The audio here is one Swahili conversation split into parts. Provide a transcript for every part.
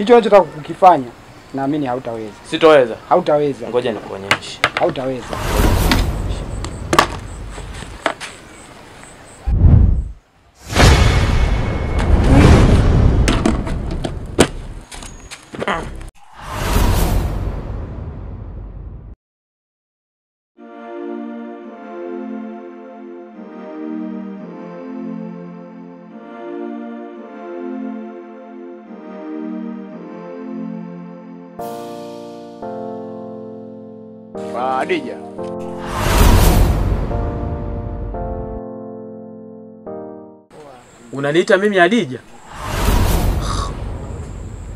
Hicho unachotaka kukifanya naamini hautaweza. Sitoweza. Hautaweza. Ngoja nikuonyeshe. Hautaweza. Adija. Unaniita mimi Adija?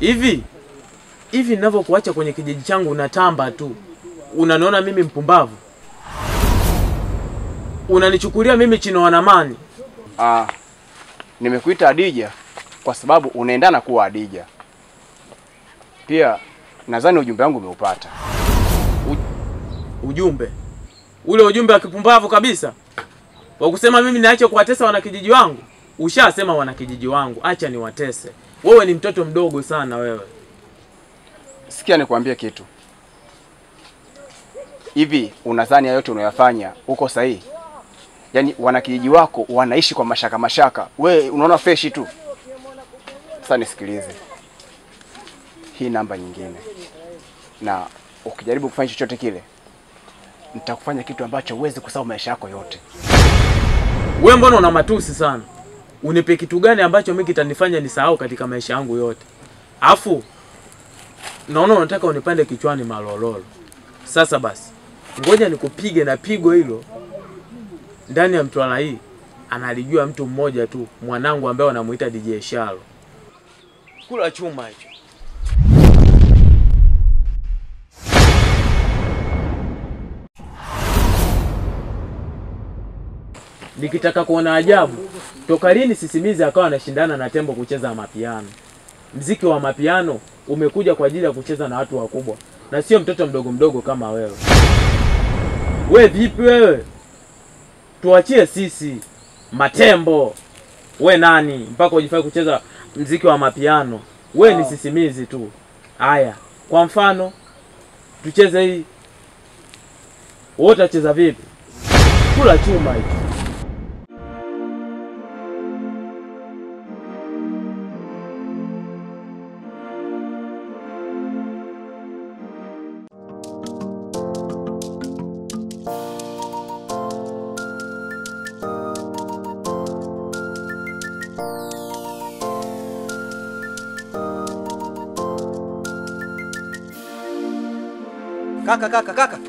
Hivi ninavyokuacha kwenye kijiji changu unatamba tu. Unaniona mimi mpumbavu? Unanichukulia mimi chino wanamani? Nimekuita Adija kwa sababu unaendana kuwa Adija. Pia nadhani ujumbe wangu umeupata. Ujumbe? Ule ujumbe wa kipumbavu kabisa. Wa kusema mimi niache kuwatesa wanakijiji wangu. Ushasema wanakijiji wangu, acha niwatese. Wewe ni mtoto mdogo sana wewe. Sikia nikwambie kitu. Hivi unadhani yote unayofanya uko sahihi? Yaani wanakijiji wako wanaishi kwa mashaka. Wewe unaona fresh tu. Sasa nisikilize. Hii namba nyingine. Na ukijaribu kufanya chochote kile, nitakufanya kitu ambacho huwezi kusahau maisha yako yote. Wewe mbona una matusi sana? Unipe kitu gani ambacho mimi kitanifanya nisahau katika maisha yangu yote? Afu naona unataka unipande kichwani malololo. Sasa basi, ngoja nikupige na pigo hilo. Ndani ya Mtwara hii analijua mtu mmoja tu, mwanangu ambaye wanamuita DJ Shalo. Kula chuma hicho. Nikitaka kuona ajabu, toka lini Sisimizi akawa anashindana na tembo kucheza mapiano? Mziki wa mapiano umekuja kwa ajili ya kucheza na watu wakubwa na sio mtoto mdogo kama wewe. Wewe vipi wewe? Tuachie sisi matembo. We nani mpaka ujifanye kucheza mziki wa mapiano? We ni Sisimizi tu. Haya, kwa mfano tucheze hii. Wewe utacheza vipi? Kula chuma hicho.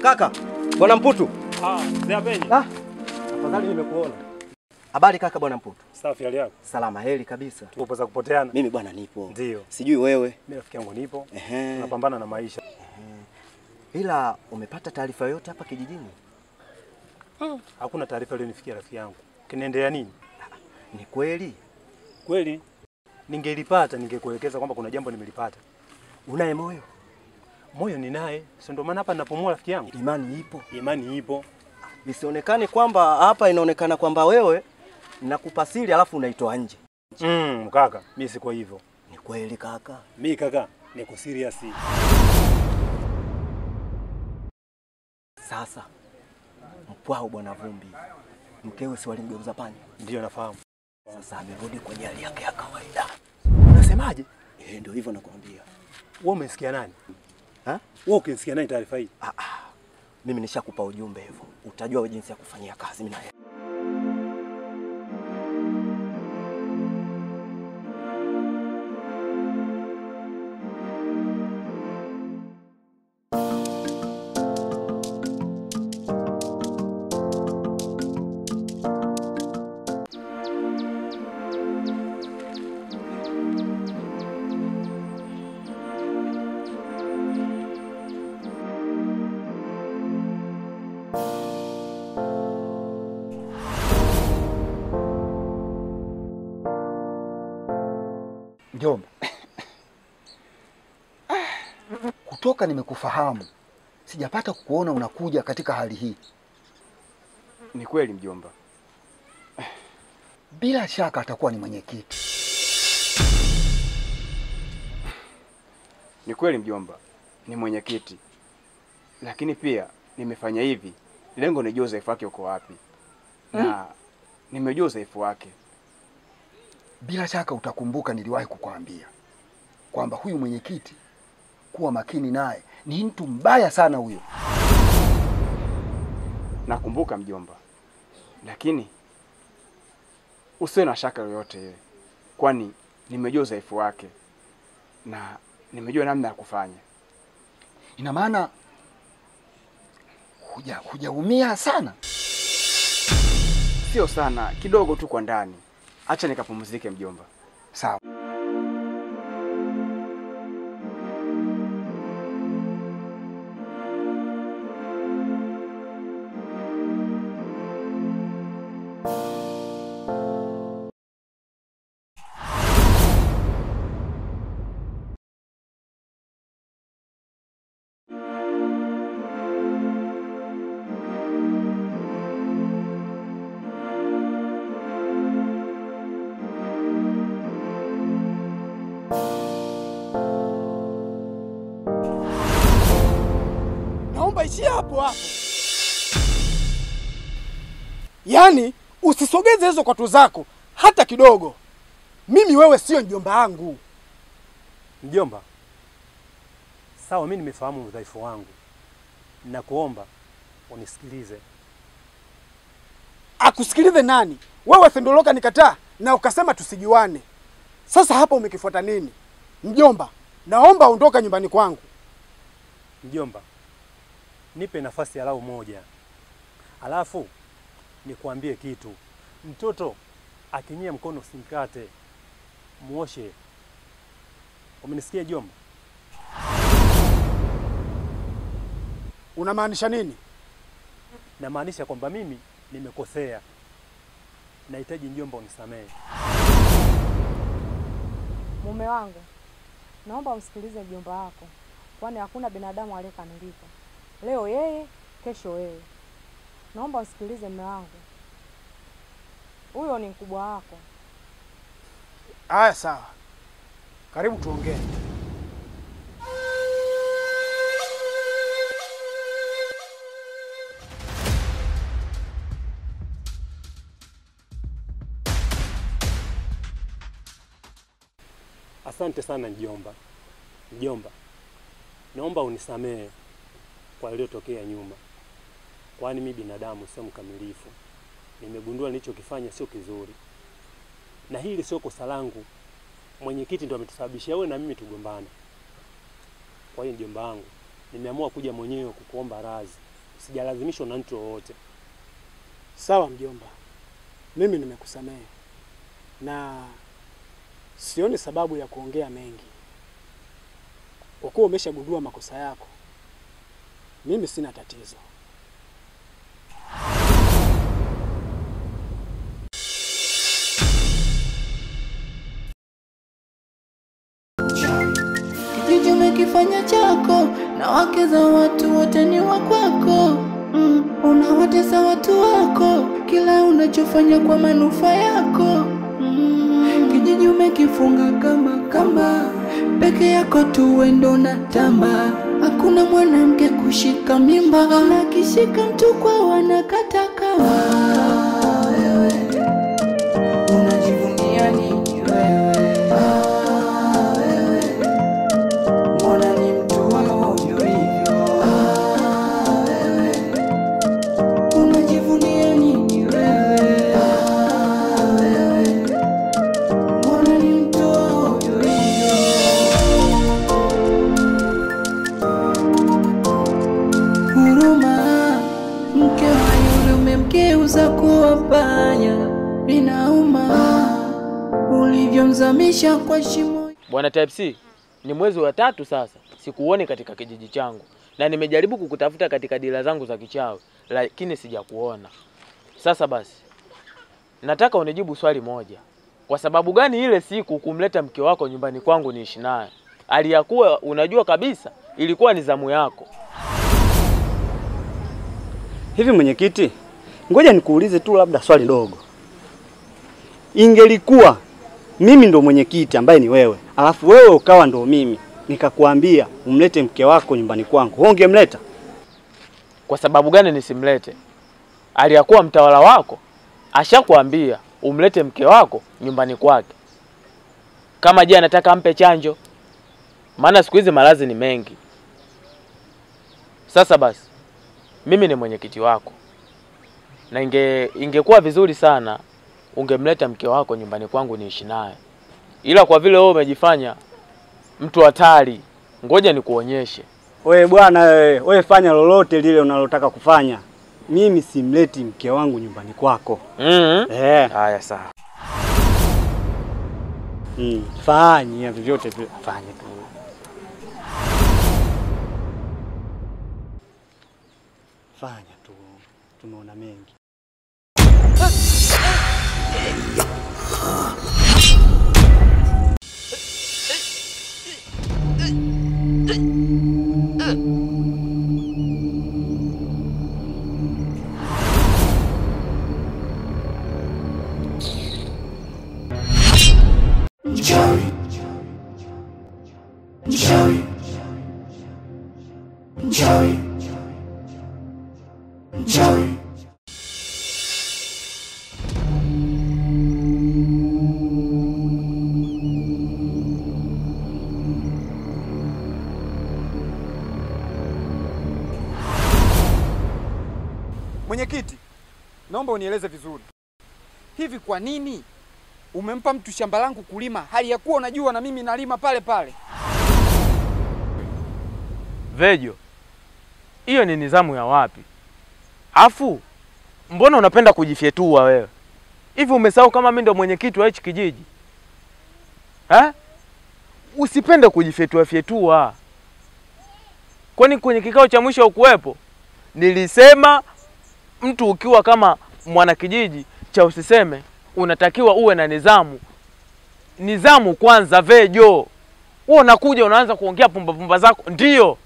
Kaka. Bwana Mputu. Mzee Abeni. Afadhali nimekuona. Habari kaka Bwana Mputu. Safi hali yako? Salama heri kabisa. Tupo za kupoteana. Mimi bwana nipo. Ndio. Sijui wewe. Mimi rafiki yangu nipo. Tunapambana na maisha. Ila umepata taarifa yote hapa kijijini? Hakuna taarifa iliyonifikia rafiki yangu. Kinaendelea nini? Ni kweli? Kweli. Ningelipata ningekuelekeza kwamba kuna jambo nimelipata. Unaye moyo? Moyo ninaye. Sio ndio maana hapa ninapomua rafiki yangu. Imani ipo. Imani ipo. Visionekane kwamba hapa inaonekana kwamba wewe nakupa siri alafu unaitoa nje. Kaka, mimi si kwa hivyo. Ni kweli kaka. Mimi kaka, niko serious. Sasa mpwao Bwana Vumbi. Mkewe si walimgeuza panya? Ndio nafahamu. Sasa amerudi kwenye hali yake ya kawaida. Unasemaje? Ndio hivyo nakwambia. Wewe umesikia nani? Wewe ukisikia nani taarifa hii? Mimi nishakupa ujumbe hivyo. Utajua jinsi ya kufanyia kazi mimi na yeye. Mjomba. Kutoka nimekufahamu. Sijapata kukuona unakuja katika hali hii. Ni kweli mjomba. Bila shaka atakuwa ni mwenyekiti. Ni kweli mjomba, ni mwenyekiti, lakini pia nimefanya hivi lengo nijue udhaifu wake uko wapi, na nimejua udhaifu wake. Bila shaka utakumbuka niliwahi kukwambia kwamba huyu mwenyekiti, kuwa makini naye, ni mtu mbaya sana huyo. Nakumbuka mjomba, lakini usiwe na shaka yoyote ile, kwani nimejua udhaifu wake na nimejua namna ya kufanya. Ina maana hujaumia sana? Sio sana, kidogo tu kwa ndani. Acha nikapumzike mjomba. Sawa. Naomba ishia hapo hapo. Yaani usisogeze hizo kwato zako hata kidogo. Mimi wewe sio mjomba wangu. Mjomba, sawa, mimi nimefahamu udhaifu wangu. Nakuomba unisikilize. Akusikilize nani? Wewe Sendoloka nikataa na ukasema tusijuane. Sasa hapa umekifuata nini? Mjomba, naomba ondoka nyumbani kwangu. Mjomba, nipe nafasi ya lau moja. Alafu nikuambie kitu. Mtoto akinyia mkono simkate. Muoshe. Umenisikia jomba? Unamaanisha nini? Namaanisha kwamba mimi nimekosea. Nahitaji mjomba unisamehe. Mume wangu, naomba umsikilize mjomba wako, kwani hakuna binadamu aliyekamilika. Leo yeye, kesho wewe. Naomba usikilize mume wangu. Huyo ni mkubwa wako. Haya sawa. Karibu tuongee. Asante sana mjomba. Mjomba, naomba unisamehe kwa yaliyotokea nyuma. Kwani mimi binadamu sio mkamilifu. Nimegundua nilichokifanya sio kizuri. Na hili sio kosa langu. Mwenyekiti ndo ametusababishia wewe na mimi tugombane. Kwa hiyo mjomba wangu, nimeamua kuja mwenyewe kukuomba radhi. Sijalazimishwa na mtu wowote. Sawa mjomba. Mimi nimekusamehe. Na sioni sababu ya kuongea mengi. Kwa kuwa umeshagundua makosa yako, mimi sina tatizo. Kijiji umekifanya chako na wake za watu wote ni wa kwako. Unawatesa watu wako, kila unachofanya kwa manufaa yako. Kijiji umekifunga kama kamba, peke yako tu wendo na tamba. Hakuna mwanamke kushika mimba, na kishika mtu kwa wanakata kama. Wewe unajivunia nini wewe? Wewe mbona ni mtu wa ovyo hivyo? Wewe unajivunia nini wewe? Wewe mbona ni mtu wa ovyo hivyo? Huruma, mke wa yule umemgeuza kuwa panya. Inauma ulivyomzamisha kwa shimo. Bwana Type C, ni mwezi wa 3 sasa sikuoni katika kijiji changu, na nimejaribu kukutafuta katika dila zangu za kichawi, lakini sijakuona. Sasa basi, nataka unijibu swali moja. Kwa sababu gani ile siku kumleta mke wako nyumbani kwangu niishi naye, aliyakuwa unajua kabisa ilikuwa ni zamu yako? Hivi mwenyekiti, ngoja nikuulize tu labda swali dogo. Ingelikuwa mimi ndo mwenyekiti ambaye ni wewe, alafu wewe ukawa ndo mimi, nikakwambia umlete mke wako nyumbani kwangu, wewe ungemleta? Kwa sababu gani nisimlete? Aliyakuwa mtawala wako ashakwambia umlete mke wako nyumbani kwake. Kama je anataka ampe chanjo, maana siku hizi maradhi ni mengi. Sasa basi, mimi ni mwenyekiti wako, na ingekuwa vizuri sana ungemleta mke wako nyumbani kwangu niishi naye. Ila kwa vile wewe umejifanya mtu hatari, ngoja nikuonyeshe. Wewe bwana, wewe fanya lolote lile unalotaka kufanya. Mimi simleti mke wangu nyumbani kwako. Haya sawa. Fanya vyovyote vile, fanya tu. Fanya tu. Tumeona mengi. Mchawi. Mchawi. Mchawi. Mchawi. Mwenyekiti, naomba unieleze vizuri. Hivi kwa nini umempa mtu shamba langu kulima hali ya kuwa unajua na mimi nalima pale pale? Vejo, hiyo ni nidhamu ya wapi? Afu mbona unapenda kujifyetua wewe? Hivi umesahau kama mimi ndo mwenyekiti wa hichi kijiji? Usipende kujifyetua fyetua. Kwani kwenye kikao cha mwisho ukuwepo? Nilisema mtu ukiwa kama mwanakijiji cha usiseme, unatakiwa uwe na nidhamu. Nidhamu kwanza Vejo. Wewe unakuja unaanza kuongea pumba zako. Ndio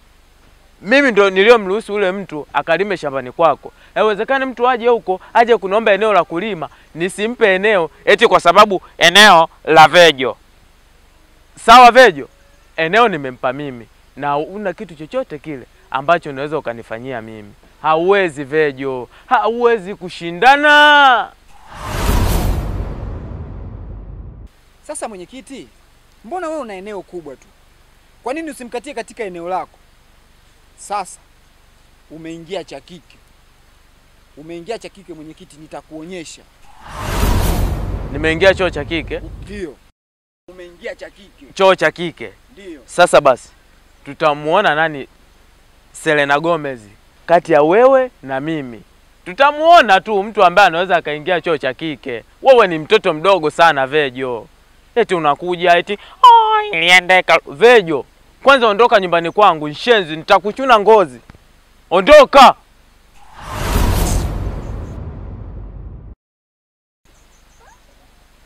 mimi ndo niliyomruhusu ule mtu akalime shambani kwako. Haiwezekani mtu aje huko, aje kunomba eneo la kulima, nisimpe eneo eti kwa sababu eneo la Vejo. Sawa Vejo? Eneo nimempa mimi, na una kitu chochote kile ambacho unaweza ukanifanyia mimi. Hauwezi Vejo, hauwezi kushindana. Sasa mwenyekiti, mbona wewe una eneo kubwa tu? Kwa nini usimkatie katika eneo lako? Sasa umeingia cha kike. Umeingia cha kike mwenyekiti, nitakuonyesha. Nimeingia choo cha kike? Ndio. Umeingia cha kike. Choo cha kike? Ndio. Sasa basi, tutamuona nani Selena Gomez kati ya wewe na mimi. Tutamuona tu mtu ambaye anaweza akaingia choo cha kike. Wewe ni mtoto mdogo sana Vejo. Eti unakuja eti iliendeka. Vejo, kwanza ondoka nyumbani kwangu, nshenzi, nitakuchuna ngozi. Ondoka.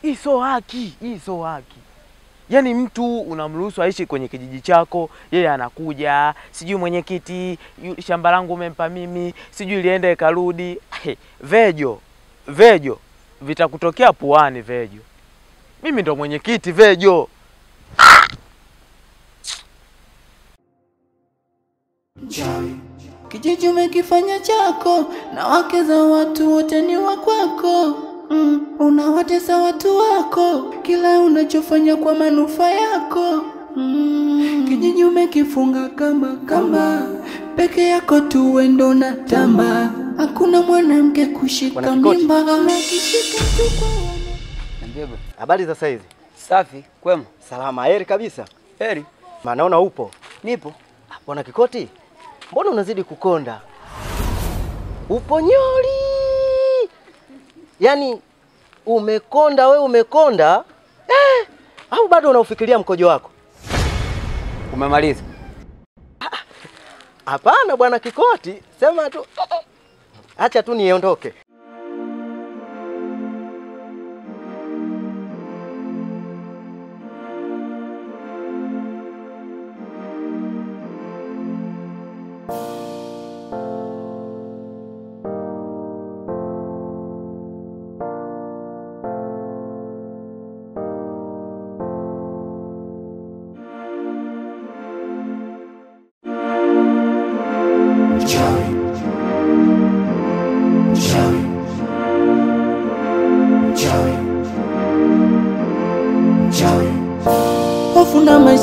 Hii sio haki, hii sio haki. Yaani mtu unamruhusu aishi kwenye kijiji chako, yeye anakuja, sijui mwenyekiti, shamba langu umempa mimi, sijui liende ikarudi. Vejo, Vejo, vitakutokea puani Vejo. Mimi ndo mwenyekiti Vejo. Mchawi. Kijiji umekifanya chako na wake za watu wote ni wa kwako. Unawatesa watu wako, kila unachofanya kwa manufaa yako. Kijiji umekifunga kamba peke yako tu wendo na tamba. Hakuna mwanamke kushika mimba. Habari za saizi? Safi, kwema. Salama, heri kabisa. Heri. Naona upo. Nipo. Bwana Kikoti, mbona unazidi kukonda? Upo nyoli. Yaani umekonda wewe, umekonda. Au bado unaufikiria mkojo wako? Umemaliza? Hapana Bwana Kikoti, sema tu. Acha tu niondoke.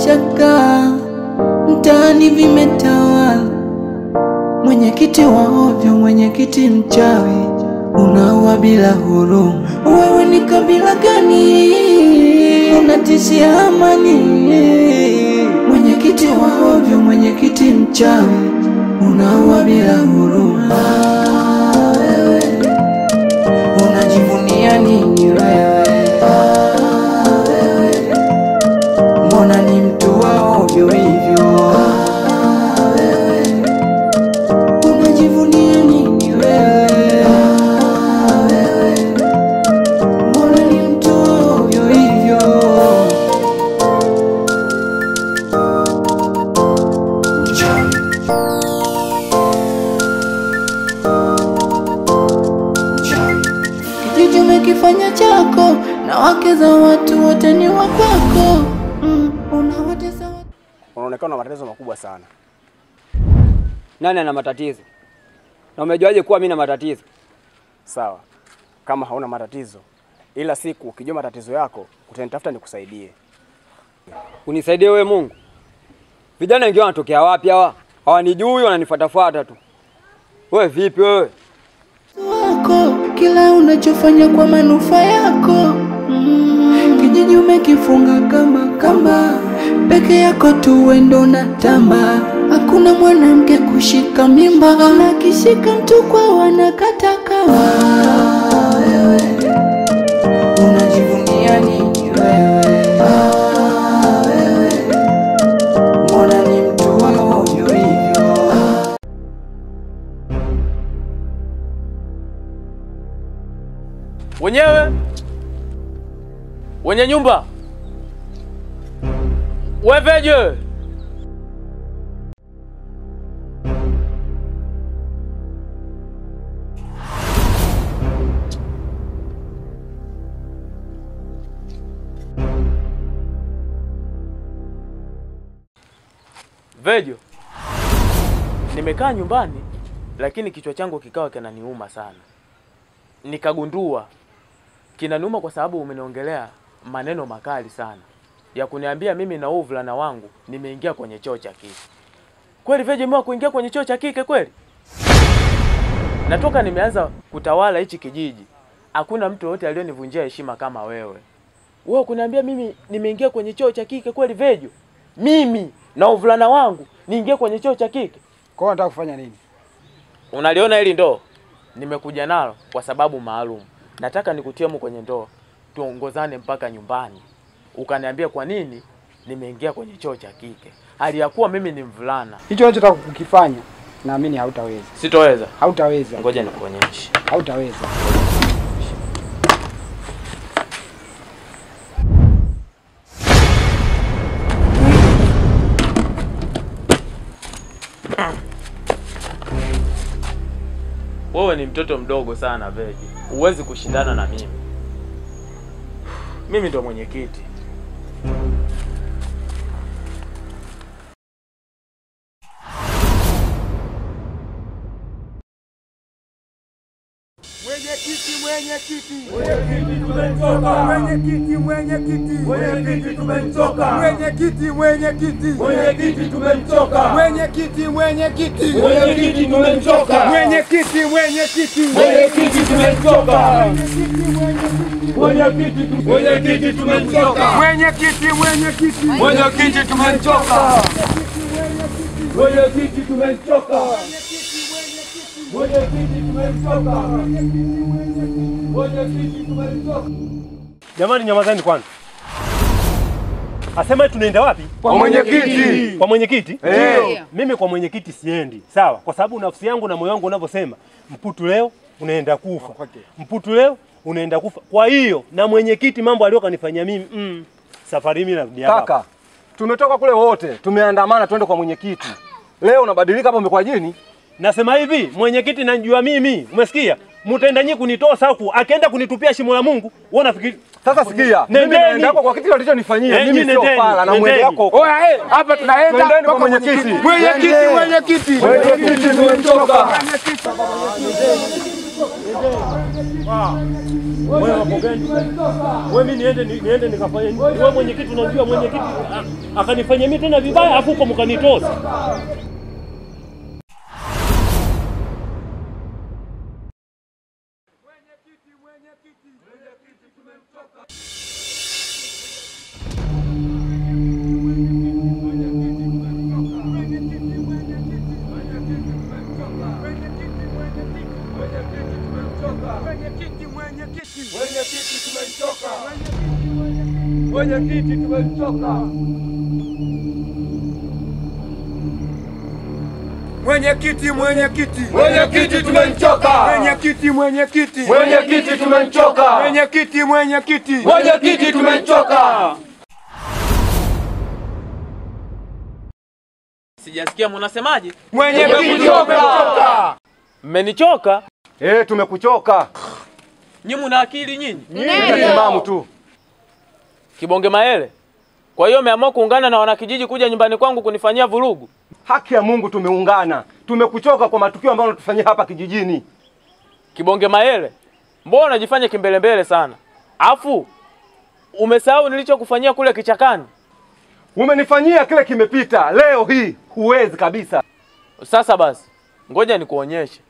vimetaka, mtaani vimetawala. Mwenyekiti wa ovyo, mwenyekiti mchawi, unaua bila huruma. Wewe ni kabila gani? Unatishia amani. Mwenyekiti wa ovyo, mwenyekiti mchawi, unaua bila huruma. Wewe unajivunia nini wewe? Wewe mbona ni mtu wa ovyo hivyo? Wewe unajivunia nini wewe? Wewe mbona ni mtu wa ovyo hivyo? Kijiji umekifanya chako na wake za watu wote ni wa kwako. Unawatesa watu. Unaonekana na matatizo makubwa sana. Nani ana matatizo? Na umejuaje kuwa mimi na matatizo? Sawa. Kama hauna matatizo, ila siku ukijua matatizo yako, utanitafuta nikusaidie. Unisaidie wewe Mungu. Vijana wengine wanatokea wapi hawa? Hawanijui, wananifuatafuata tu. Wewe vipi wewe? Wako kila unachofanya kwa manufaa yako. Kijiji umekifunga kamba peke yako tu wendo na tamba. Hakuna mwanamke kushika mimba, na kishika mtu kwa wanakata kama. Wewe unajivunia nini wewe? Wewe mbona ni mtu wa ovyo hivyo? Wenyewe wenye nyumba weveje? Vejo, nimekaa nyumbani lakini kichwa changu kikawa kinaniuma sana. Nikagundua kinaniuma kwa sababu umeniongelea maneno makali sana ya kuniambia mimi na uvulana wangu nimeingia kwenye choo cha kike. Kweli Vejo, mimi kuingia kwenye choo cha kike kweli? Natoka nimeanza kutawala hichi kijiji, hakuna mtu yote aliyonivunjia heshima kama wewe. Wewe kuniambia mimi nimeingia kwenye choo cha kike kweli Vejo? Mimi na uvulana wangu niingie kwenye choo cha kike? Kwa hiyo nataka kufanya nini? Unaliona hili ndoo? Nimekuja nalo kwa sababu maalum. Nataka nikutie kwenye ndoo, tuongozane mpaka nyumbani. Ukaniambia kwa nini nimeingia kwenye choo cha kike, hali ya kuwa mimi ni mvulana. Hicho unachotaka kukifanya naamini hautaweza. Sitoweza. Hautaweza. Ngoja nikuonyeshe. Hautaweza. Wewe ni mtoto mdogo sana Vejo. Huwezi kushindana na mimi. Mimi ndo mwenyekiti. Mwenyekiti tumemchoka. Mwenyekiti tumemchoka. Mwenyekiti tumemchoka. Mwenyekiti tumemchoka. Mwenyekiti tumemchoka. Mwenyekiti tumemchoka. Jamani, nyamazeni kwanza. Asema tunaenda wapi? Kwa mwenyekiti. Kwa mwenyekiti? Ndio. Mimi kwa mwenyekiti siendi. Sawa, kwa sababu nafsi yangu na moyo wangu unavyosema, mputu leo unaenda kufa. Mputu leo unaenda kufa. Kwa hiyo na mwenyekiti mambo aliyokanifanyia mimi, safari mimi narudi hapa. Kaka, tumetoka kule wote, tumeandamana twende kwa mwenyekiti. Leo unabadilika hapa umekuwa jini? Nasema hivi, mwenyekiti najua mimi, umesikia? Mtaenda nyinyi kunitosa huku, akaenda kunitupia shimo la Mungu. Wewe unafikiri sasa sikia, mimi naenda hapo kwa kitu alichonifanyia, mimi sio fala na mwende yako huko. Oya, hapa tunaenda kwa mwenyekiti. Mwenyekiti tumemchoka. Wewe hapo gani? Wewe mimi niende nikafanye nini? Wewe mwenyekiti unajua mwenyekiti akanifanyia mimi tena vibaya afu uko mkanitosa. Mwenyekiti tumemchoka. Mwenyekiti tumemchoka. Mwenyekiti tumemchoka. Mwenyekiti tumemchoka. Sijasikia mnasemaje? Mwenyekiti tumemchoka. Mmenichoka? Tumekuchoka. Nyinyi mna akili nyinyi? Timamu tu. Kibonge Maele. Kwa hiyo umeamua kuungana na wanakijiji kuja nyumbani kwangu kunifanyia vurugu? Haki ya Mungu tumeungana. Tumekuchoka kwa matukio ambayo unatufanyia hapa kijijini. Kibonge Maele, mbona unajifanya kimbelembele sana? Afu umesahau nilichokufanyia kule kichakani? Umenifanyia kile kimepita. Leo hii huwezi kabisa. Sasa basi, ngoja nikuonyeshe.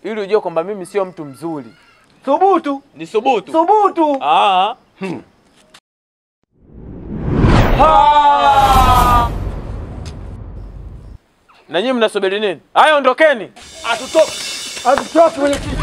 Ili ujue kwamba mimi sio mtu mzuri. Thubutu. Ni thubutu. Thubutu. Na nyinyi mnasubiri nini? Haya ondokeni. Hatutoki mwenyekiti.